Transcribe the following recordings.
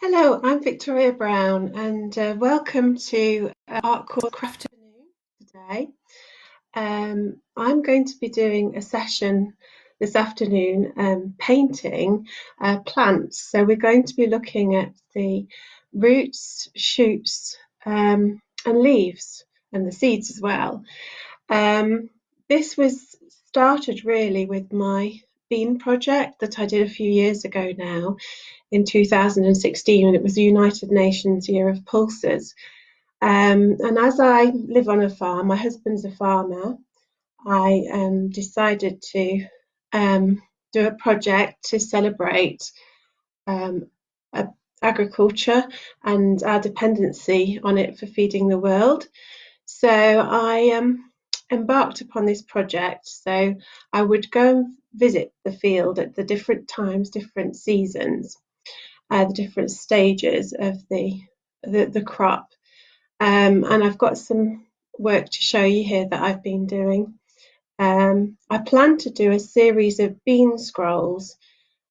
Hello, I'm Victoria Brown, and welcome to Artcore Crafternoon today. I'm going to be doing a session this afternoon painting plants. So we're going to be looking at the roots, shoots, and leaves, and the seeds as well. This was started really with my bean project that I did a few years ago now in 2016, and it was the United Nations Year of Pulses. And as I live on a farm, my husband's a farmer, I decided to do a project to celebrate um, agriculture and our dependency on it for feeding the world. So I embarked upon this project. So I would go and visit the field at the different times, different seasons, the different stages of the crop. And I've got some work to show you here that I've been doing. I plan to do a series of bean scrolls,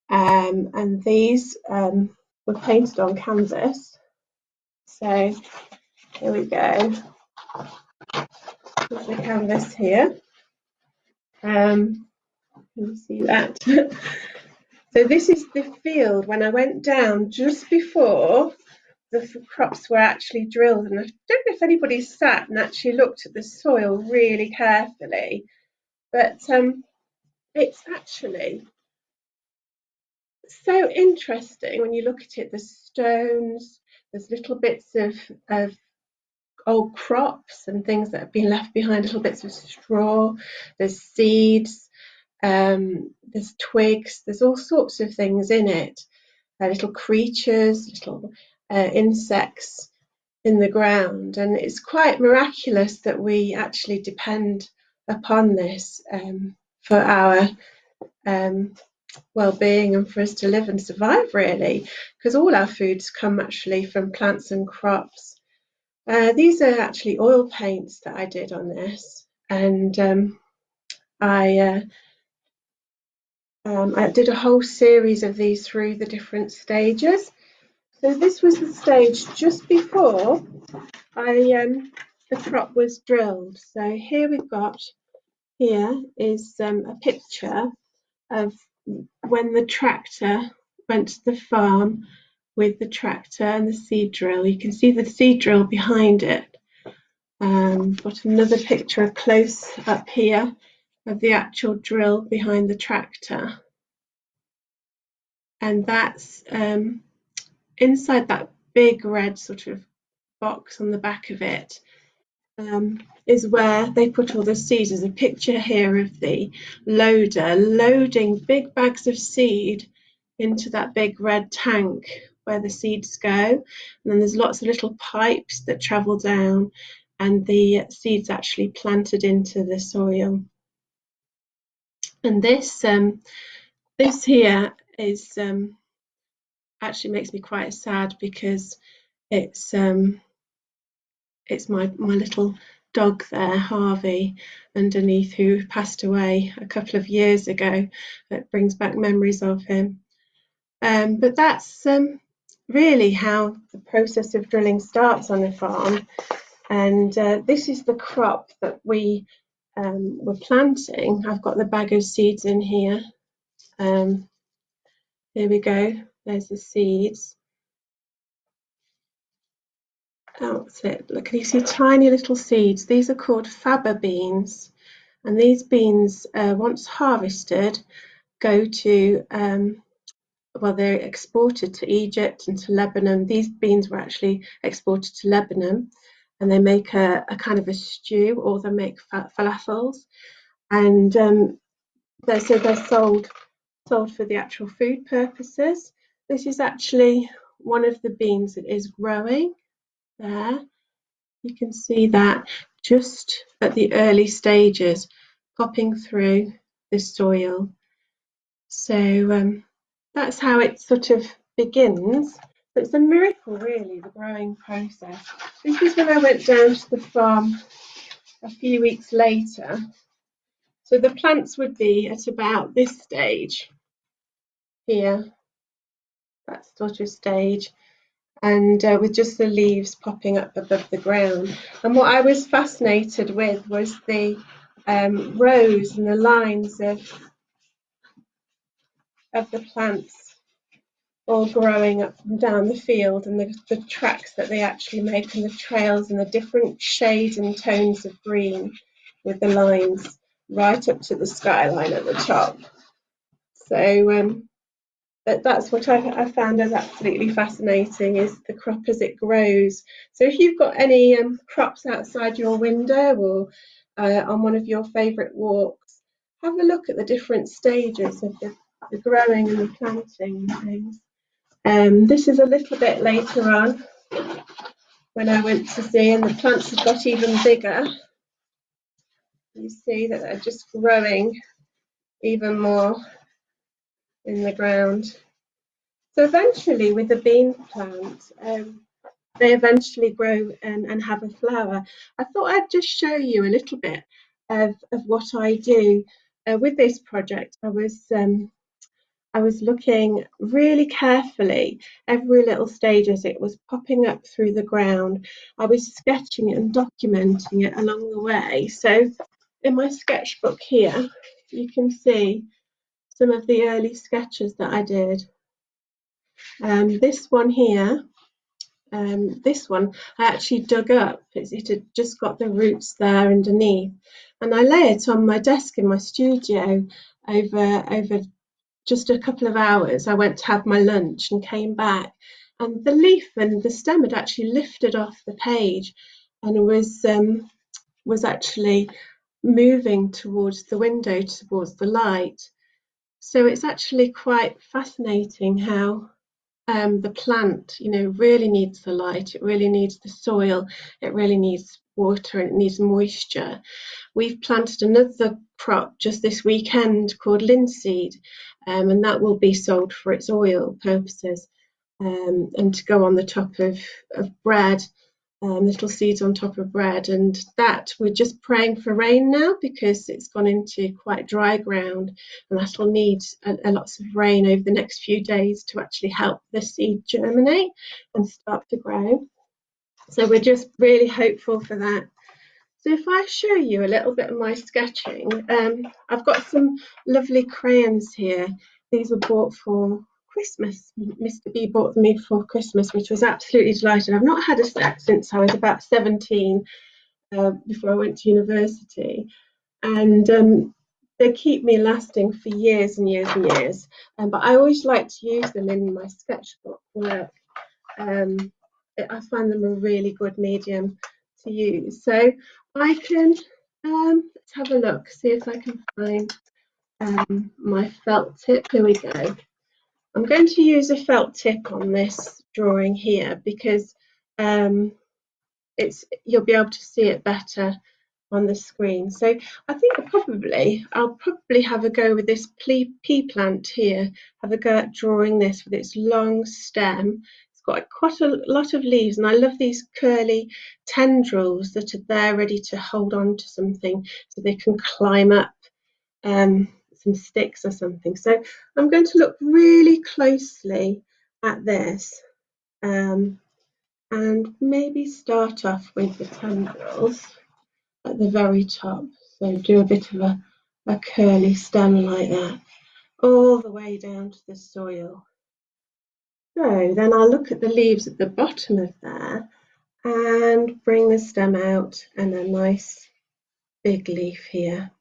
and these were painted on canvas. So here we go. There's the canvas here. Can you see that? So this is the field when I went down just before the crops were actually drilled, and I don't know if anybody sat and actually looked at the soil really carefully, but it's actually so interesting when you look at it. There's stones, there's little bits of old crops and things that have been left behind, little bits of straw, there's seeds, there's twigs, there's all sorts of things in it, little creatures, little insects in the ground, and it's quite miraculous that we actually depend upon this for our well-being and for us to live and survive, really, because all our foods come actually from plants and crops. These are actually oil paints that I did on this, and I did a whole series of these through the different stages. So this was the stage just before the crop was drilled. So here we've got, here is a picture of when the tractor went to the farm with the tractor and the seed drill. You can see the seed drill behind it. Got another picture of close up here of the actual drill behind the tractor. And that's inside that big red sort of box on the back of it, is where they put all the seeds. There's a picture here of the loader loading big bags of seed into that big red tank where the seeds go. And then there's lots of little pipes that travel down, and the seeds actually planted into the soil. And this here is actually makes me quite sad, because it's my little dog there, Harvey, underneath, who passed away a couple of years ago. It brings back memories of him. But that's really how the process of drilling starts on a farm. And this is the crop that we were planting. I've got the bag of seeds in here. Here we go. There's the seeds. Oh, that's it. Look, you see tiny little seeds. These are called faba beans, and these beans, once harvested, go to well, they're exported to Egypt and to Lebanon. These beans were actually exported to Lebanon, and they make a kind of a stew, or they make falafels, and they're sold for the actual food purposes. This is actually one of the beans that is growing there. You can see that just at the early stages, popping through the soil. So that's how it sort of begins. But it's a miracle, really, the growing process. This is when I went down to the farm a few weeks later. So the plants would be at about this stage here, that sort of stage. and with just the leaves popping up above the ground. And what I was fascinated with was the rows and the lines of the plants all growing up and down the field, and the tracks that they actually make, and the trails, and the different shades and tones of green with the lines right up to the skyline at the top. So that's what I found as absolutely fascinating, is the crop as it grows. So if you've got any crops outside your window, or on one of your favourite walks, have a look at the different stages of the growing and the planting and things. This is a little bit later on when I went to see, and the plants have got even bigger. You see that they're just growing even more in the ground. So eventually, with the bean plant, they eventually grow and have a flower. I thought I'd just show you a little bit of what I do with this project. I was looking really carefully every little stage as it was popping up through the ground. I was sketching it and documenting it along the way. So in my sketchbook here, you can see some of the early sketches that I did. This one here, this one I actually dug up. It had just got the roots there underneath, and I lay it on my desk in my studio over just a couple of hours. I went to have my lunch and came back, and the leaf and the stem had actually lifted off the page and was actually moving towards the window, towards the light. So it's actually quite fascinating how the plant, really needs the light, it really needs the soil, it really needs water, and it needs moisture. We've planted another crop just this weekend called linseed, and that will be sold for its oil purposes, and to go on the top of bread, little seeds on top of bread. And that we're just praying for rain now, because it's gone into quite dry ground, and that will need a lots of rain over the next few days to actually help the seed germinate and start to grow. So we're just really hopeful for that. So if I show you a little bit of my sketching, I've got some lovely crayons here. These were bought for Christmas. Mr. B bought me for Christmas, which was absolutely delighted. I've not had a set since I was about 17, before I went to university, and they keep me lasting for years and years and years. But I always like to use them in my sketchbook work. I find them a really good medium to use. So I can, let's have a look, see if I can find my felt tip. Here we go. I'm going to use a felt tip on this drawing here, because you'll be able to see it better on the screen. So I think I'll probably have a go with this pea plant here, have a go at drawing this with its long stem. It's got quite a lot of leaves, and I love these curly tendrils that are there ready to hold on to something so they can climb up some sticks or something. So I'm going to look really closely at this, and maybe start off with the tendrils at the very top. So do a bit of a curly stem like that, all the way down to the soil. So then I'll look at the leaves at the bottom of there and bring the stem out, and a nice big leaf here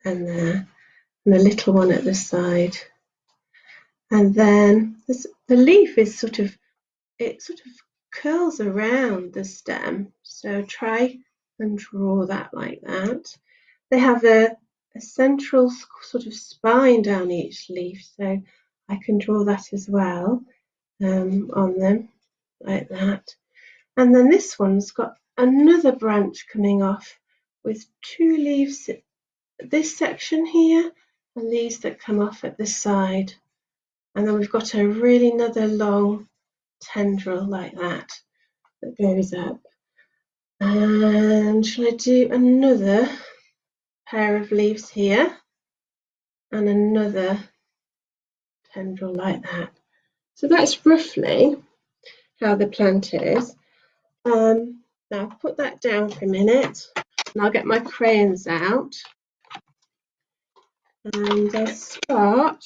and there, and a little one at the side. And then the leaf is sort of curls around the stem. So try and draw that like that. They have a central sort of spine down each leaf, so I can draw that as well, on them like that. And then this one's got another branch coming off with two leaves at this section here, and these that come off at the side. And then we've got another long tendril like that goes up. And shall I do another pair of leaves here, and another tendril like that? So that's roughly how the plant is. Now I'll put that down for a minute and I'll get my crayons out and I'll start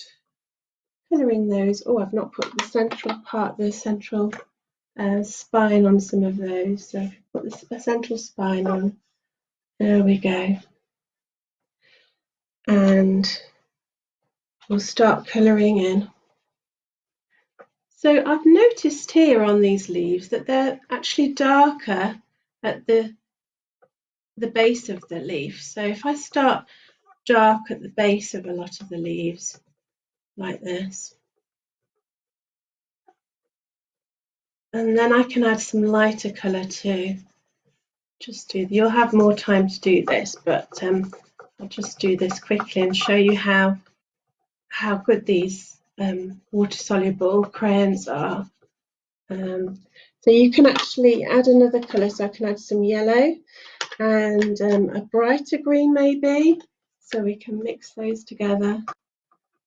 colouring those. Oh, I've not put the central part, the central spine on some of those. So put the central spine on. There we go. And we'll start colouring in. So I've noticed here on these leaves that they're actually darker at the base of the leaf. So if I start dark at the base of a lot of the leaves, like this, and then I can add some lighter colour too. You'll have more time to do this, but I'll just do this quickly and show you how good these water-soluble crayons are. So you can actually add another colour, so I can add some yellow and a brighter green maybe, so we can mix those together.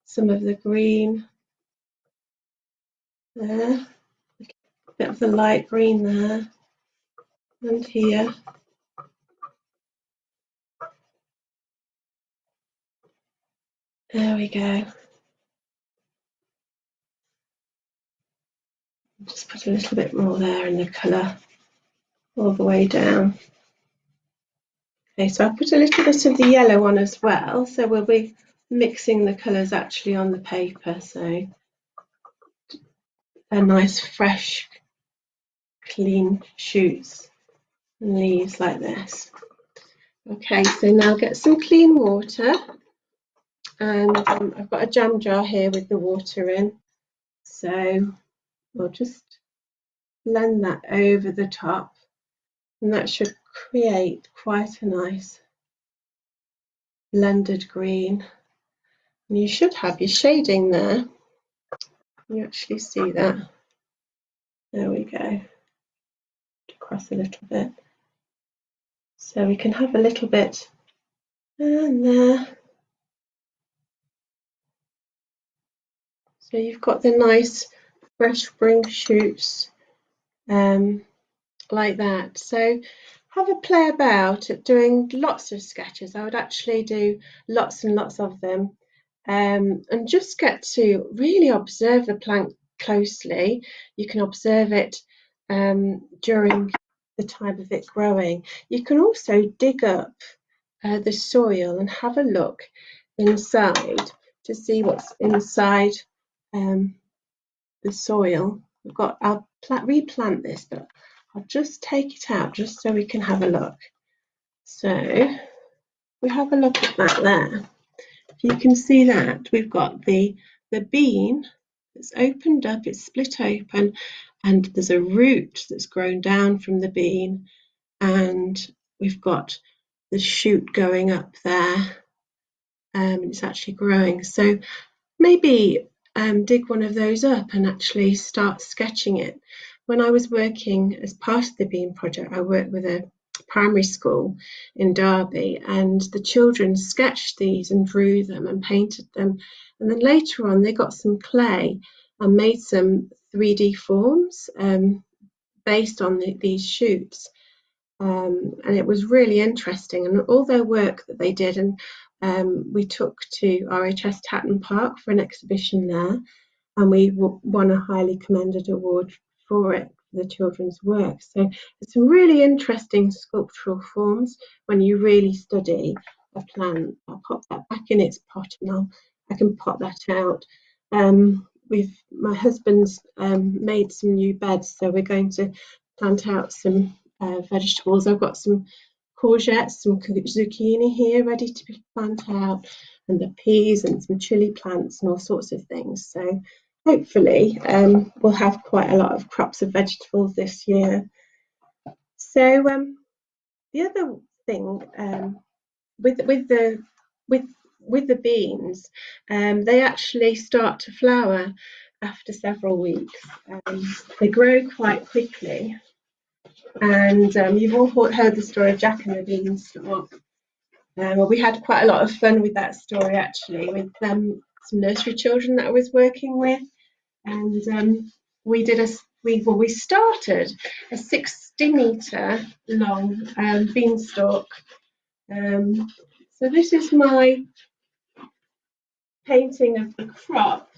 Some of the green there, a bit of the light green there, and here. There we go. Just put a little bit more there in the colour all the way down. Okay, so I put a little bit of the yellow on as well, so we'll be mixing the colours actually on the paper, so a nice fresh clean shoots and leaves like this. Okay, so now get some clean water, and I've got a jam jar here with the water in, so we'll just blend that over the top, and that should create quite a nice blended green. And you should have your shading there. You actually see that. There we go. Across a little bit. So we can have a little bit and there. So you've got the nice fresh spring shoots like that. So have a play about at doing lots of sketches. I would actually do lots and lots of them, and just get to really observe the plant closely. You can observe it during the time of it growing. You can also dig up the soil and have a look inside to see what's inside the soil. I'll replant this, but I'll just take it out just so we can have a look. So we have a look at that there. If you can see that, we've got the bean that's opened up, it's split open, and there's a root that's grown down from the bean, and we've got the shoot going up there, and it's actually growing. So maybe dig one of those up and actually start sketching it. When I was working as part of the Bean Project, I worked with a primary school in Derby, and the children sketched these and drew them and painted them, and then later on they got some clay and made some 3D forms based on these shoots, and it was really interesting, and all their work that they did, and we took to RHS Tatton Park for an exhibition there, and we won a highly commended award for it, for the children's work. So it's some really interesting sculptural forms when you really study a plant. I'll pop that back in its pot, and I can pop that out. My husband's made some new beds, so we're going to plant out some vegetables. I've got some courgettes, some zucchini here ready to be planted out, and the peas and some chili plants and all sorts of things. So hopefully we'll have quite a lot of crops of vegetables this year. So the other thing with the beans, they actually start to flower after several weeks. They grow quite quickly, and you've all heard the story of Jack and the Beanstalk. Well, we had quite a lot of fun with that story actually, with some nursery children that I was working with, and we did we started a 60-metre long beanstalk. So this is my painting of the crop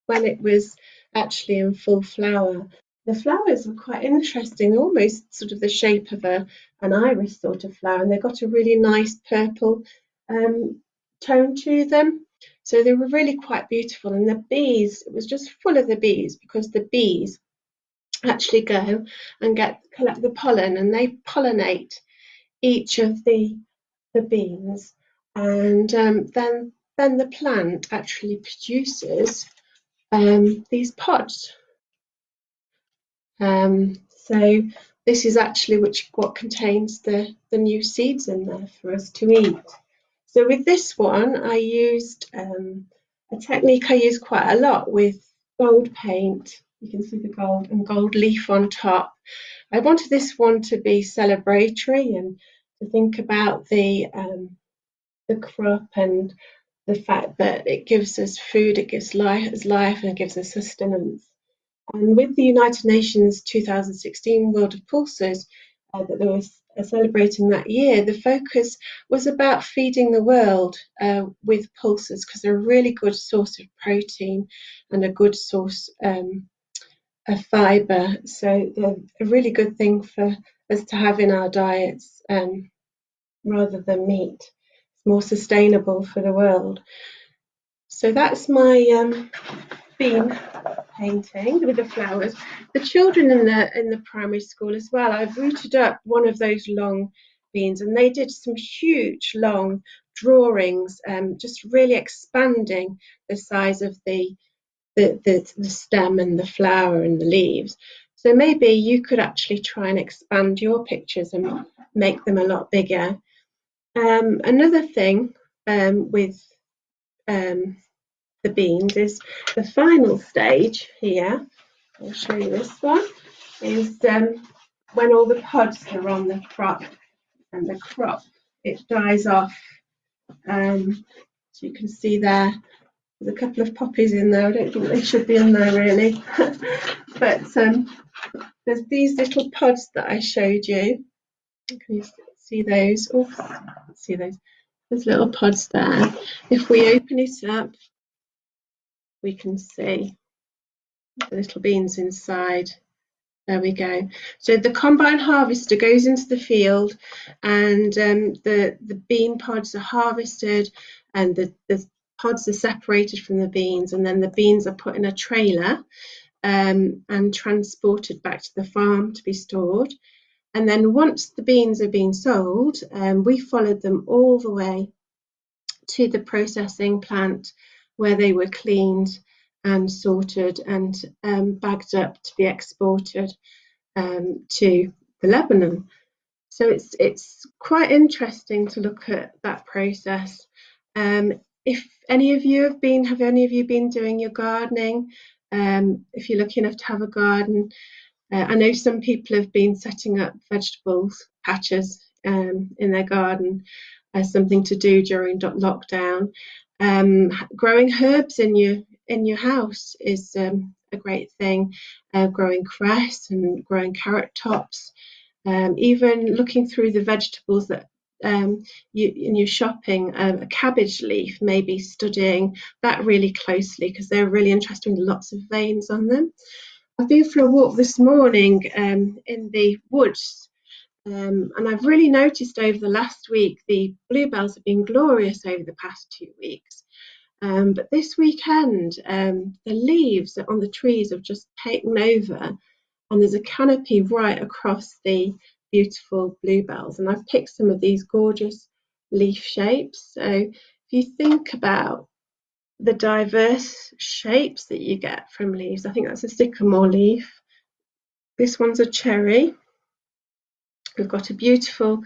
when it was actually in full flower. The flowers were quite interesting, almost sort of the shape of an iris sort of flower, and they got a really nice purple tone to them. So they were really quite beautiful. And the bees, it was just full of the bees, because the bees actually go and collect the pollen, and they pollinate each of the beans, and then the plant actually produces these pods. So this is actually what contains the new seeds in there for us to eat. So with this one, I used a technique I use quite a lot with gold paint. You can see the gold and gold leaf on top. I wanted this one to be celebratory and to think about the crop and the fact that it gives us food, it gives life, and it gives us sustenance. And with the United Nations 2016 World of Pulses that they were celebrating that year, the focus was about feeding the world with pulses, because they're a really good source of protein and a good source of fibre. So they're a really good thing for us to have in our diets rather than meat. It's more sustainable for the world. So that's my bean painting with the flowers. The children in the primary school as well, I've rooted up one of those long beans, and they did some huge long drawings, just really expanding the size of the stem and the flower and the leaves. So maybe you could actually try and expand your pictures and make them a lot bigger. Another thing with the beans is the final stage here. I'll show you this one, is when all the pods are on the crop, and the crop, it dies off. So you can see there's a couple of poppies in there. I don't think they should be in there really. But there's these little pods that I showed you. Can you see those? Oh, see those? There's little pods there. If we open it up, we can see the little beans inside. There we go. So the combine harvester goes into the field, and the bean pods are harvested, and the pods are separated from the beans, and then the beans are put in a trailer and transported back to the farm to be stored. And then once the beans are being sold, we followed them all the way to the processing plant, where they were cleaned and sorted and bagged up to be exported to Lebanon. So it's quite interesting to look at that process. If any of you have any of you been doing your gardening? If you're lucky enough to have a garden, I know some people have been setting up vegetables patches in their garden as something to do during lockdown. Growing herbs in your house is a great thing. Growing cress and growing carrot tops. Even looking through the vegetables that in your shopping, a cabbage leaf, maybe studying that really closely, because they're really interesting with lots of veins on them. I've been for a walk this morning in the woods, and I've really noticed over the last week the bluebells have been glorious over the past 2 weeks. But this weekend, the leaves on the trees have just taken over, and there's a canopy right across the beautiful bluebells. And I've picked some of these gorgeous leaf shapes. So if you think about the diverse shapes that you get from leaves, I think that's a sycamore leaf. This one's a cherry. We've got a beautiful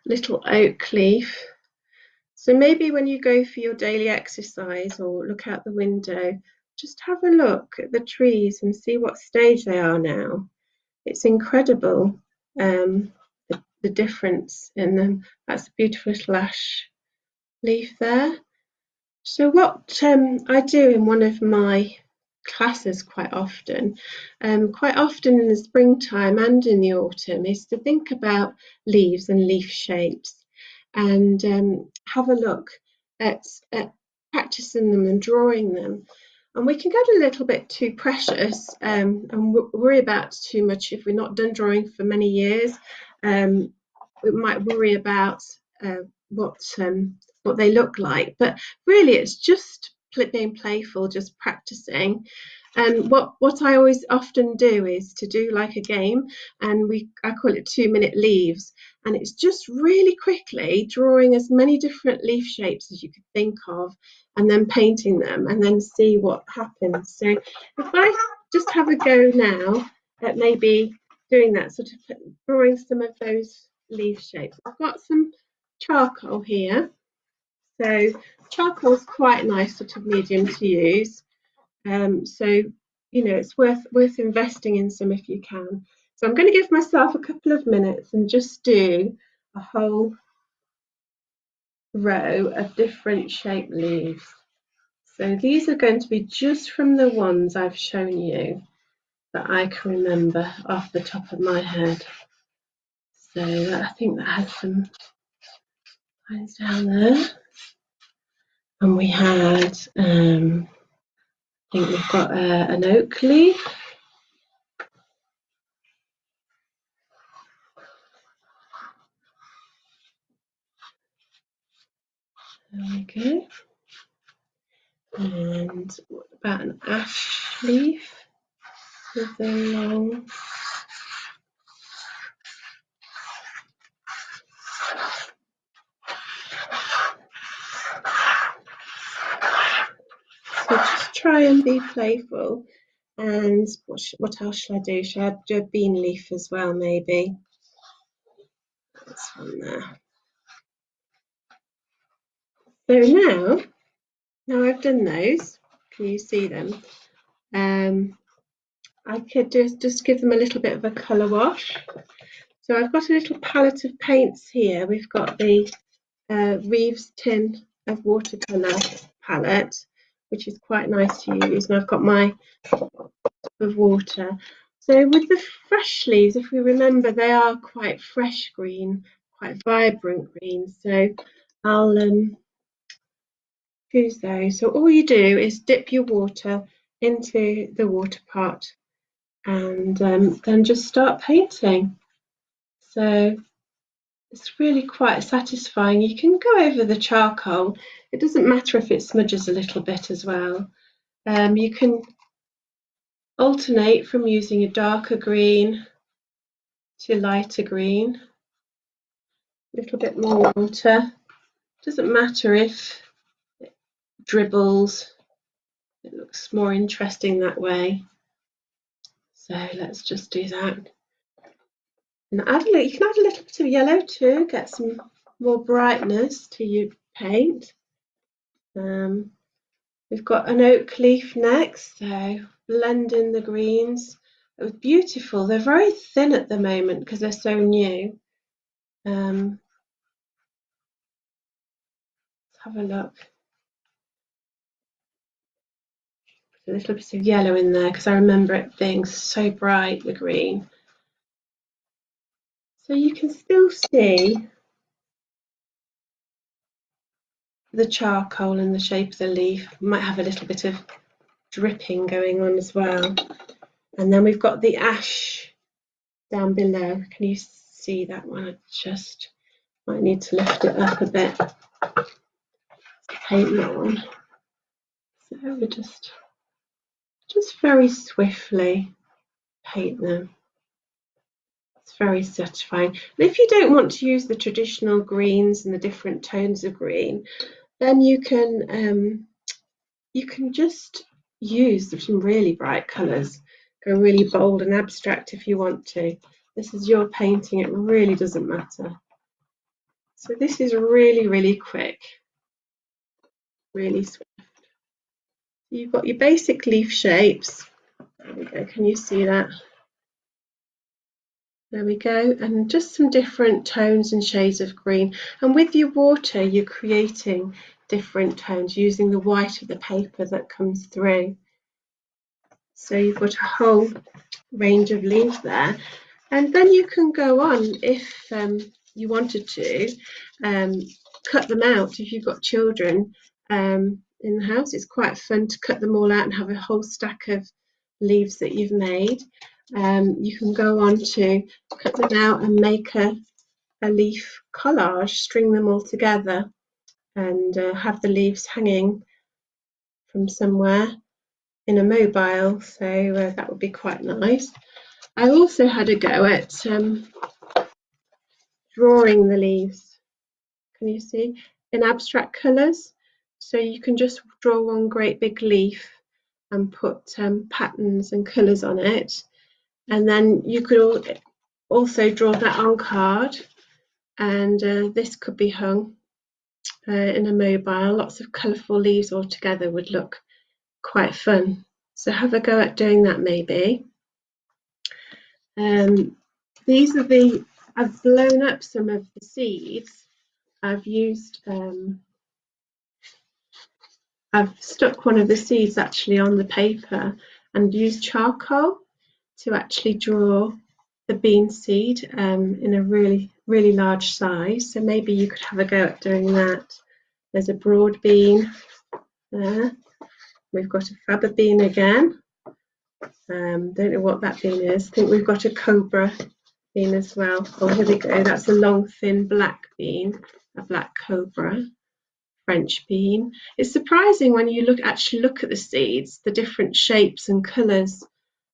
little oak leaf. So maybe when you go for your daily exercise or look out the window, just have a look at the trees and see what stage they are now. It's incredible, the difference in them. That's a beautiful little ash leaf there. So what I do in one of my classes quite often in the springtime and in the autumn, is to think about leaves and leaf shapes, and have a look at practicing them and drawing them. And we can get a little bit too precious and worry about too much. If we're not done drawing for many years, we might worry about what they look like. But really, it's just being playful, just practicing. And what I always often do is to do like a game, and I call it 2-minute leaves, and it's just really quickly drawing as many different leaf shapes as you could think of, and then painting them, and then see what happens. So if I just have a go now at maybe doing that, sort of drawing some of those leaf shapes. I've got some charcoal here. So charcoal's quite nice sort of medium to use. So you know, it's worth investing in some if you can. So I'm going to give myself a couple of minutes and just do a whole row of different shaped leaves. So these are going to be just from the ones I've shown you that I can remember off the top of my head. So I think that has some lines down there. And we had, I think we've got an oak leaf. There we go. And what about an ash leaf with a long... So just try and be playful. And what else should I do? Should I do a bean leaf as well, maybe? This one there. So now I've done those, can you see them? I could just give them a little bit of a colour wash. So I've got a little palette of paints here. We've got the Reeves Tin of Watercolour palette, which is quite nice to use. And I've got my of water. So with the fresh leaves, if we remember, they are quite fresh green, quite vibrant green. So I'll choose those. So all you do is dip your water into the water pot, and then just start painting. So it's really quite satisfying. You can go over the charcoal. It doesn't matter if it smudges a little bit as well. You can alternate from using a darker green to lighter green. A little bit more water. Doesn't matter if it dribbles. It looks more interesting that way. So let's just do that. And you can add a little bit of yellow too, get some more brightness to your paint. We've got an oak leaf next, so blend in the greens. It was beautiful. They're very thin at the moment because they're so new. Let's have a look. Put a little bit of yellow in there because I remember it being so bright, the green. So you can still see the charcoal and the shape of the leaf. Might have a little bit of dripping going on as well. And then we've got the ash down below. Can you see that one? I just might need to lift it up a bit. Paint that one. So we're just very swiftly paint them. It's very satisfying. And if you don't want to use the traditional greens and the different tones of green, then you can just use some really bright colours. Go really bold and abstract if you want to. This is your painting, it really doesn't matter. So this is really, really quick, really swift. You've got your basic leaf shapes. There we go, can you see that? There we go, and just some different tones and shades of green. And with your water, you're creating different tones using the white of the paper that comes through. So you've got a whole range of leaves there, and then you can go on if you wanted to cut them out. If you've got children in the house, it's quite fun to cut them all out and have a whole stack of leaves that you've made. You can go on to cut them out and make a leaf collage, string them all together and have the leaves hanging from somewhere in a mobile, so that would be quite nice. I also had a go at drawing the leaves. Can you see? In abstract colours. So you can just draw one great big leaf and put patterns and colours on it. And then you could also draw that on card. And this could be hung in a mobile. Lots of colourful leaves all together would look quite fun. So have a go at doing that maybe. These are I've blown up some of the seeds. I've used, I've stuck one of the seeds actually on the paper and used charcoal to actually draw the bean seed in a really, really large size. So maybe you could have a go at doing that. There's a broad bean there. We've got a faba bean again. Don't know what that bean is. I think we've got a cobra bean as well. Oh, here we go. That's a long, thin black bean, a black cobra, French bean. It's surprising when you actually look at the seeds, the different shapes and colours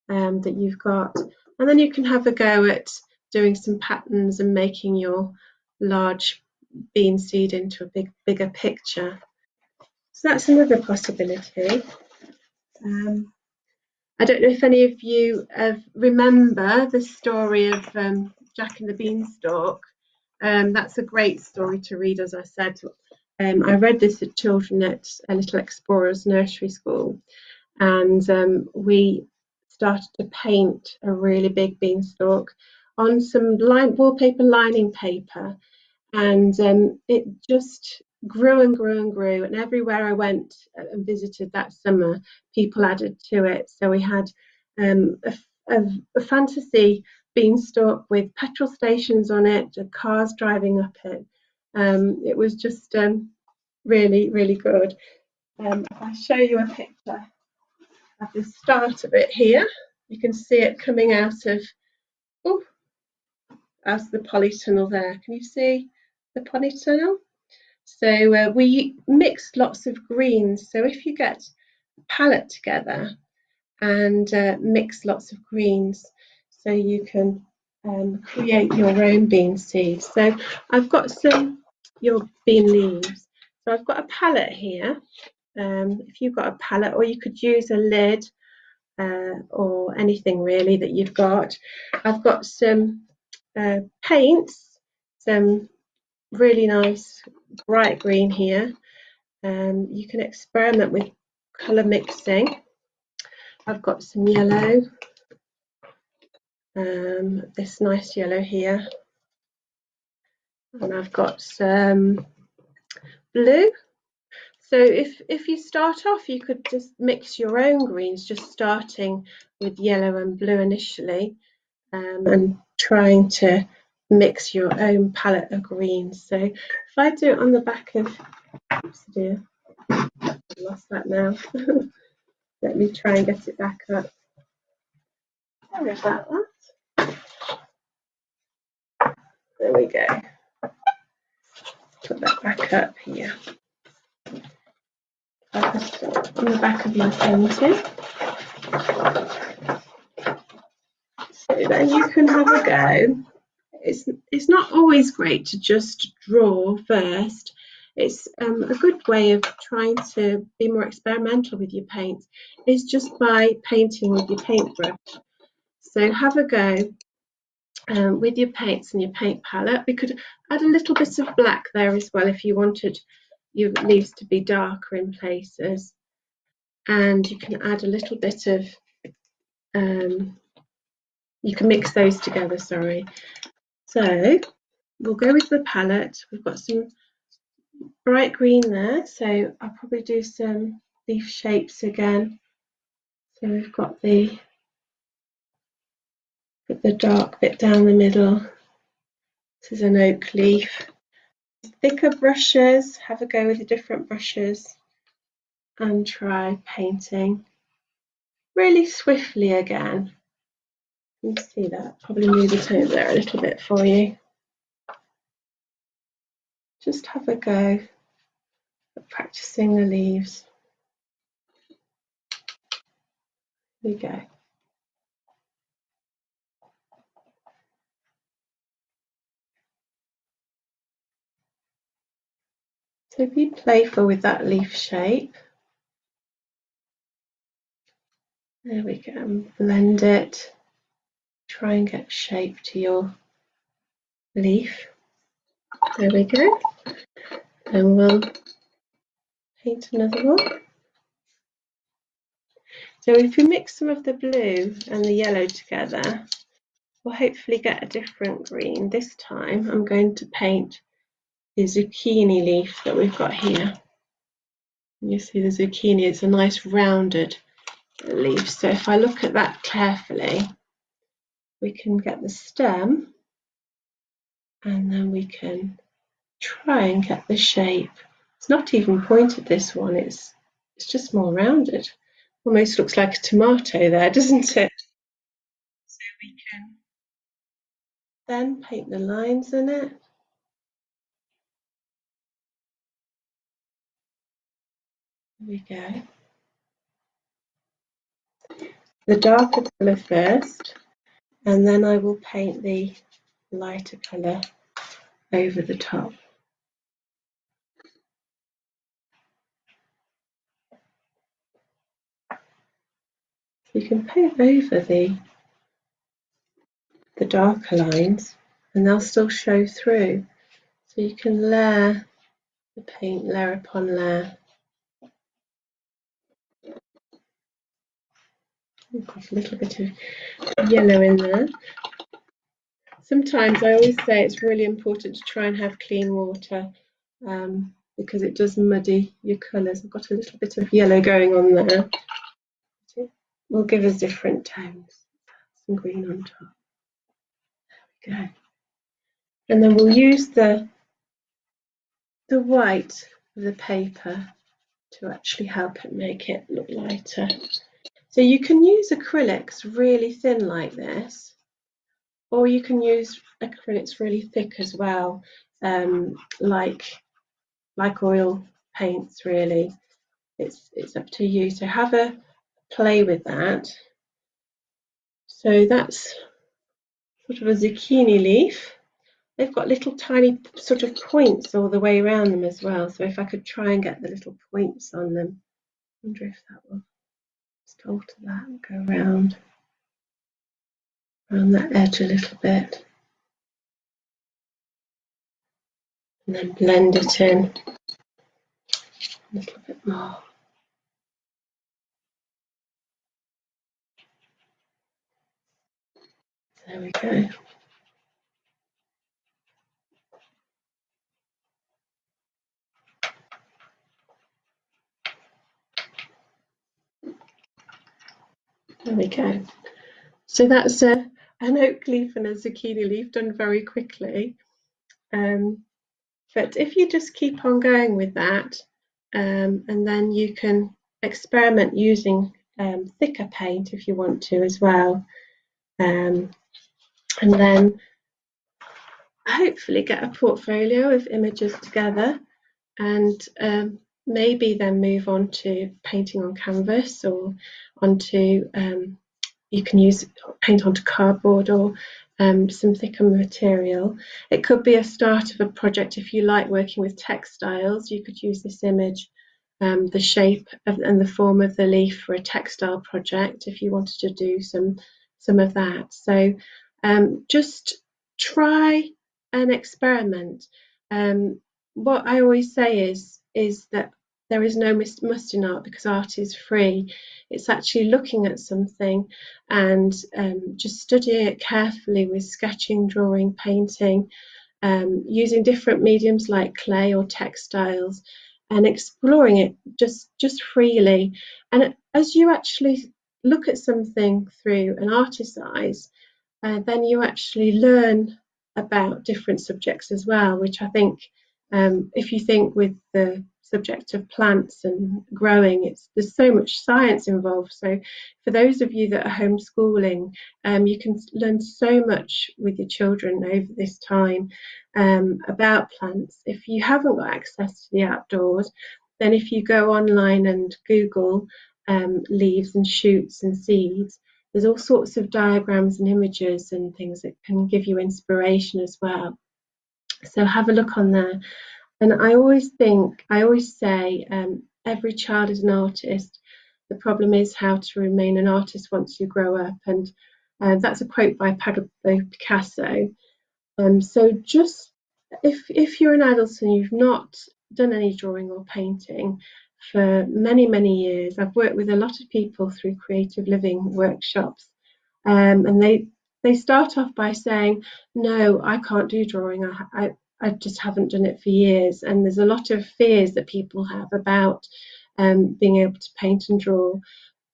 that you've got. And then you can have a go at doing some patterns and making your large bean seed into a bigger picture. So that's another possibility. I don't know if any of you remember the story of Jack and the Beanstalk. That's a great story to read, as I said. I read this to children at a Little Explorers nursery school, and we started to paint a really big beanstalk on some wallpaper lining paper, and it just grew and grew and grew, and everywhere I went and visited that summer, people added to it. So we had a fantasy beanstalk with petrol stations on it, cars driving up it. It was just really, really good. I'll show you a picture at the start of it here. You can see it coming out of the polytunnel there. Can you see the polytunnel? So we mixed lots of greens. So if you get a palette together and mix lots of greens, so you can create your own bean seeds. So I've got your bean leaves. So I've got a palette here. If you've got a palette, or you could use a lid or anything really that you've got. I've got some paints, some really nice bright green here. You can experiment with colour mixing. I've got some yellow, this nice yellow here, and I've got some blue. So if you start off, you could just mix your own greens, just starting with yellow and blue initially, and trying to mix your own palette of greens. So if I do it on the back of, oops dear, I lost that now. Let me try and get it back up. Sorry about that. There we go. Put that back up here. I'll put it on the back of your painting. So then you can have a go. It's not always great to just draw first. It's a good way of trying to be more experimental with your paints is just by painting with your paintbrush. So have a go with your paints and your paint palette. We could add a little bit of black there as well if you wanted your leaves to be darker in places. And you can add a little bit of, you can mix those together, sorry. So we'll go with the palette. We've got some bright green there, so I'll probably do some leaf shapes again. So we've got the dark bit down the middle. This is an oak leaf. Thicker brushes, have a go with the different brushes and try painting really swiftly again. You can see that. Probably move it over there a little bit for you. Just have a go at practicing the leaves. Here we go. So be playful with that leaf shape. There we go, and blend it. Try and get shape to your leaf. There we go. And we'll paint another one. So if we mix some of the blue and the yellow together, we'll hopefully get a different green. This time I'm going to paint the zucchini leaf that we've got here. You see the zucchini, it's a nice rounded leaf. So if I look at that carefully, we can get the stem and then we can try and get the shape. It's not even pointed, this one, it's just more rounded. Almost looks like a tomato there, doesn't it? So we can then paint the lines in it. There we go. The darker colour first, and then I will paint the lighter colour over the top. So you can paint over the darker lines and they'll still show through. So you can layer the paint layer upon layer. I've got a little bit of yellow in there. Sometimes I always say it's really important to try and have clean water because it does muddy your colours. I've got a little bit of yellow going on there. It will give us different tones. Some green on top. There we go. And then we'll use the white of the paper to actually help it make it look lighter. So you can use acrylics really thin like this, or you can use acrylics really thick as well, like oil paints really. It's up to you. So have a play with that. So that's sort of a zucchini leaf. They've got little tiny sort of points all the way around them as well. So if I could try and get the little points on them, I wonder if that will just alter that and go around that edge a little bit. And then blend it in a little bit more. There we go. There we go. So that's an oak leaf and a zucchini leaf done very quickly. But if you just keep on going with that, and then you can experiment using thicker paint if you want to as well. And then hopefully get a portfolio of images together and maybe then move on to painting on canvas or onto you can use paint onto cardboard or some thicker material. It could be a start of a project if you like working with textiles. You could use this image, the shape and the form of the leaf for a textile project if you wanted to do some of that. So just try and experiment. What I always say is that there is no must in art because art is free. It's actually looking at something and just studying it carefully with sketching, drawing, painting, using different mediums like clay or textiles and exploring it just freely. And as you actually look at something through an artist's eyes, then you actually learn about different subjects as well, which I think, if you think with the subject of plants and growing, there's so much science involved. So for those of you that are homeschooling, you can learn so much with your children over this time about plants. If you haven't got access to the outdoors, then if you go online and Google leaves and shoots and seeds, there's all sorts of diagrams and images and things that can give you inspiration as well. So have a look on there. And I always say, every child is an artist. The problem is how to remain an artist once you grow up. And that's a quote by Pablo Picasso. So just if you're an adult and you've not done any drawing or painting for many, many years, I've worked with a lot of people through creative living workshops, and they start off by saying, no, I can't do drawing. I just haven't done it for years. And there's a lot of fears that people have about being able to paint and draw.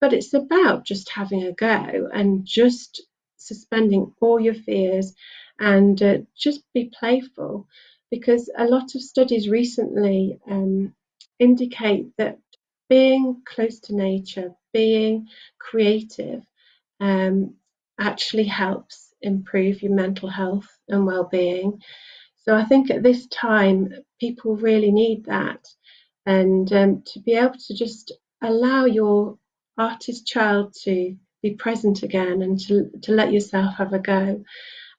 But it's about just having a go and just suspending all your fears and just be playful, because a lot of studies recently indicate that being close to nature, being creative, actually helps improve your mental health and well-being. So I think at this time people really need that, and to be able to just allow your artist child to be present again and to let yourself have a go,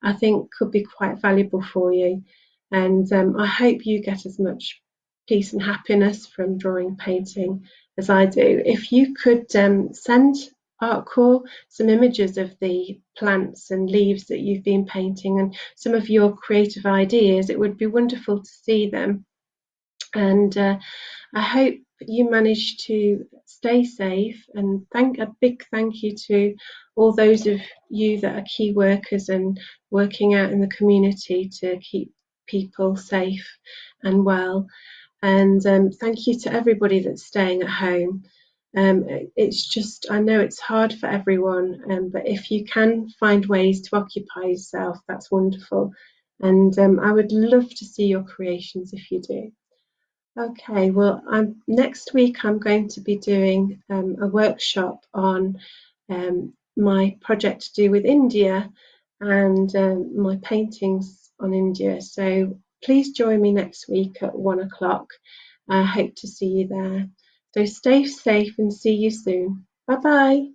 I think could be quite valuable for you. And I hope you get as much peace and happiness from drawing and painting as I do. If you could send Artcore some images of the plants and leaves that you've been painting and some of your creative ideas, it would be wonderful to see them. And I hope you manage to stay safe, and a big thank you to all those of you that are key workers and working out in the community to keep people safe and well. And thank you to everybody that's staying at home. It's just, I know it's hard for everyone, but if you can find ways to occupy yourself, that's wonderful. And I would love to see your creations if you do. Okay, well, next week I'm going to be doing a workshop on my project to do with India and my paintings on India. So please join me next week at 1 o'clock. I hope to see you there. So stay safe and see you soon. Bye bye.